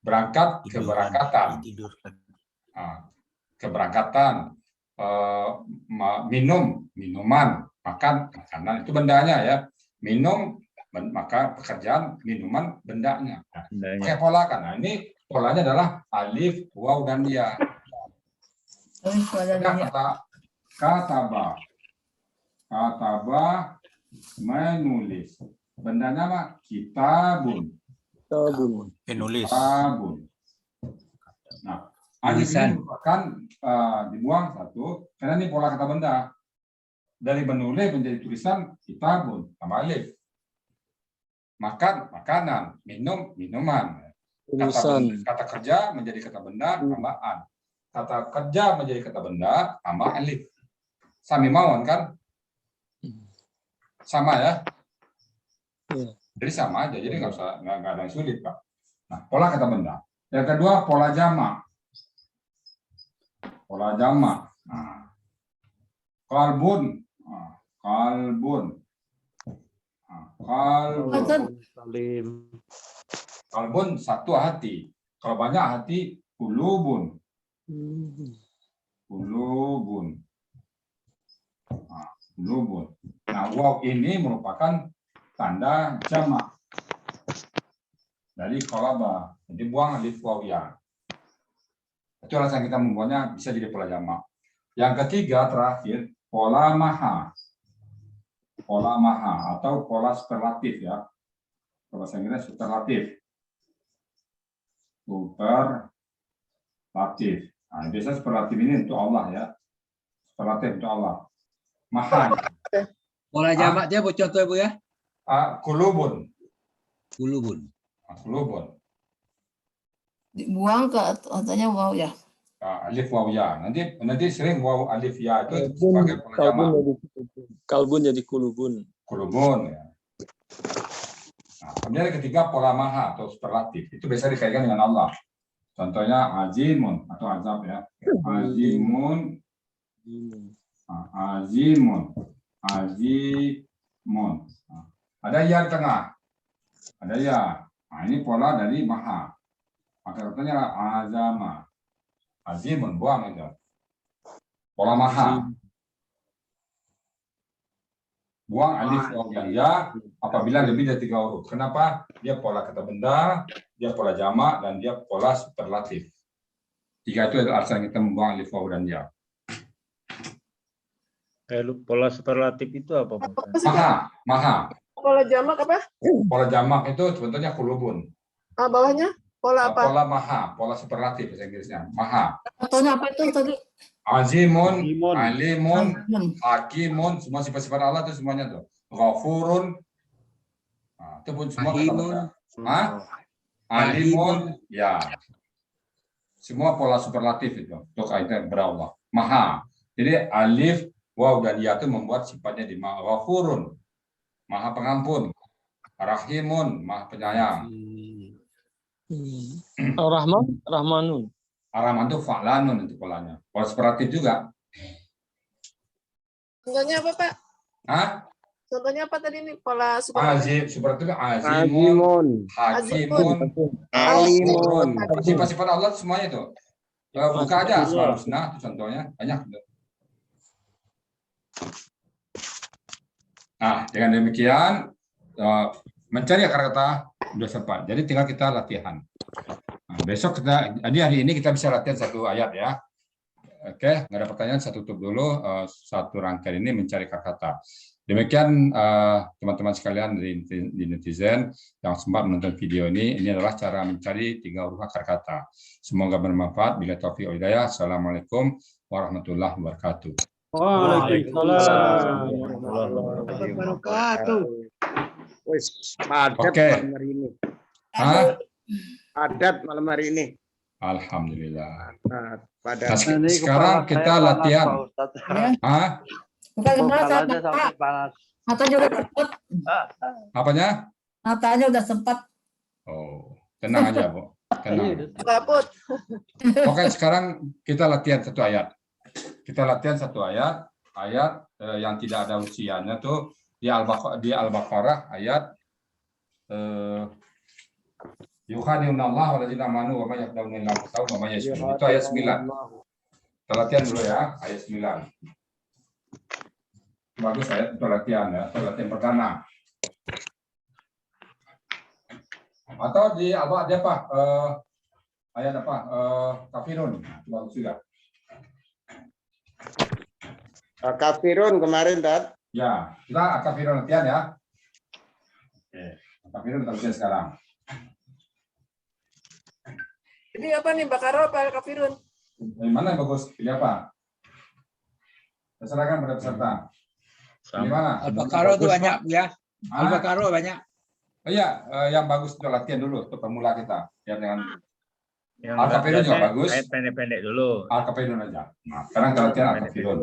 Speaker 1: Berangkat, keberangkatan. Keberangkatan. Minum, minuman. Makan, makanan. Itu bendanya ya. Minum, maka pekerjaan, minuman, bendanya. Pakai pola kan. Nah, ini polanya adalah alif, waw, dan ya. Kataba menulis. Bendanya apa? Kitabun.
Speaker 5: Penulis.
Speaker 1: Kitabun. Nah, alif ini merupakan dibuang satu, karena ini pola kata benda. Dari menulis menjadi tulisan kitabun, tambah alif. Makan, makanan. Minum, minuman. kata kerja menjadi kata benda tambah an. Kata kerja menjadi kata benda tambah alif. Sami mawon kan? Sama ya? Jadi sama aja. Jadi nggak ada yang sulit, Pak. Nah, pola kata benda. Yang kedua, pola jamak. Pola jamak. Nah, kalbun. Nah, kalbun. Nah, kalbun satu hati. Kalau banyak hati, kulubun. Kulubun. Nah, kulubun. Nah, waw ini merupakan tanda jamak dari qalaba. Jadi buang alif waw ya. Itu alasan kita membuatnya bisa jadi pola jamak. Yang ketiga terakhir pola maha. Pola maha atau pola superlatif ya. Kalau bahasa Inggris superlatif. Superlatif. Nah, biasanya superlatif ini untuk Allah ya. Superlatif untuk Allah. Maha.
Speaker 10: Pola jamak dia buat contoh Bu ya?
Speaker 1: Kulubun.
Speaker 10: Kulubun.
Speaker 1: Kulubun.
Speaker 6: Dibuang ke katanya wow ya.
Speaker 1: Alif waw ya. Nanti sering waw alif ya itu sebagai pola jamak.
Speaker 9: Kalbun jadi kulubun.
Speaker 1: Kulubun ya. Nah, kemudian yang ketiga pola maha atau superlatif. Itu biasa dikaitkan dengan Allah. Contohnya azimun atau azab ya. Azimun. Azimun. Azimun. Ada ya di tengah. Ada ya. Nah, ini pola dari maha. Maka katanya azama. Azimun, buang itu. Pola maha. Buang alif waw dan ya apabila lebih dari 3 huruf. Kenapa? Dia pola kata benda, dia pola jamak, dan dia pola superlatif. 3 itu adalah alasan kita membuang alif waw dan ya.
Speaker 11: Pola superlatif itu apa?
Speaker 1: Maha, maha.
Speaker 8: Pola jamak apa?
Speaker 1: Pola jamak itu sebetulnya kulubun.
Speaker 8: Bawahnya pola apa?
Speaker 1: Pola maha, pola superlatif bahasa Inggrisnya. Maha.
Speaker 6: Contohnya apa itu tadi?
Speaker 1: Azimun, alimun, hakimun, semua sifat-sifat Allah itu semuanya tuh. Ghafurun. Nah, itu pun semua kata benda. Alimun, ya. Semua pola superlatif itu untuk kaitan berallah. Maha. Jadi alif, waw dan ya itu membuat sifatnya di Ghafurun. Maha pengampun. Rahimun, maha penyayang.
Speaker 9: Rahman, Rahmanun.
Speaker 1: Ar-Rahman itu fa'lanun itu polanya. Pola superlatif juga.
Speaker 8: Contohnya apa, Pak? Contohnya apa tadi nih pola
Speaker 1: superlatif? Superlatif azimun, hakimun, alimun. Sifat-sifat Allah semuanya itu. Buka aja Asmaul Husna itu contohnya banyak. Nah, dengan demikian mencari akar kata sudah sempat. Jadi tinggal kita latihan. Nah, besok hari ini kita bisa latihan 1 ayat ya. Oke, nggak ada pertanyaan, saya tutup dulu 1 rangkaian ini mencari kata-kata. Demikian teman-teman sekalian di netizen yang sempat menonton video ini adalah cara mencari 3 huruf akar kata. Semoga bermanfaat. Bila taufiq wal hidayah. Assalamualaikum warahmatullahi wabarakatuh.
Speaker 2: Waalaikumsalam warahmatullahi wabarakatuh.
Speaker 1: Oke.
Speaker 4: Padat malam hari ini.
Speaker 1: Alhamdulillah.
Speaker 4: Nah,
Speaker 1: sekarang kita latihan.
Speaker 6: Mata juga sempat.
Speaker 1: Apanya?
Speaker 6: Matanya udah sempat.
Speaker 1: Oh, tenang aja, Bu. Tenang.
Speaker 8: Oke,
Speaker 1: sekarang kita latihan 1 ayat. Kita latihan 1 ayat yang tidak ada usianya tuh di Al-Baqarah ayat yukhadi'una Allah walladzina amanu wa may yakhda'una illa anfusahum wa may yashkurun. Itu ayat 9. Kita latihan dulu ya, ayat 9. Bagus ayat untuk latihan ya, untuk latihan pertama. Atau di apa dia apa? Ayat apa? Kafirun. Bagus juga.
Speaker 4: Kafirun kemarin, Dad.
Speaker 1: Ya, kita kafirun latihan ya. Oke, kafirun kita latihan sekarang.
Speaker 8: Jadi apa nih, Bakaro apa Kafirun?
Speaker 1: Yang mana yang bagus? Pilih apa? Terserahkan pada peserta. Pilih mana?
Speaker 10: Al-Baqarah itu banyak ya. Al-Baqarah banyak.
Speaker 1: Oh iya, yang bagus untuk latihan dulu untuk pemula kita. Ya dengan
Speaker 11: Yang
Speaker 1: Al-Kafirun juga
Speaker 11: latihannya
Speaker 1: bagus.
Speaker 11: pendek-pendek dulu.
Speaker 1: Al-Kafirun aja. Nah, sekarang kita latihan Al-Kafirun.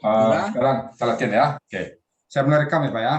Speaker 10: Udah.
Speaker 1: Sekarang kita latihan ya. Oke. Saya mulai rekam ya Pak ya.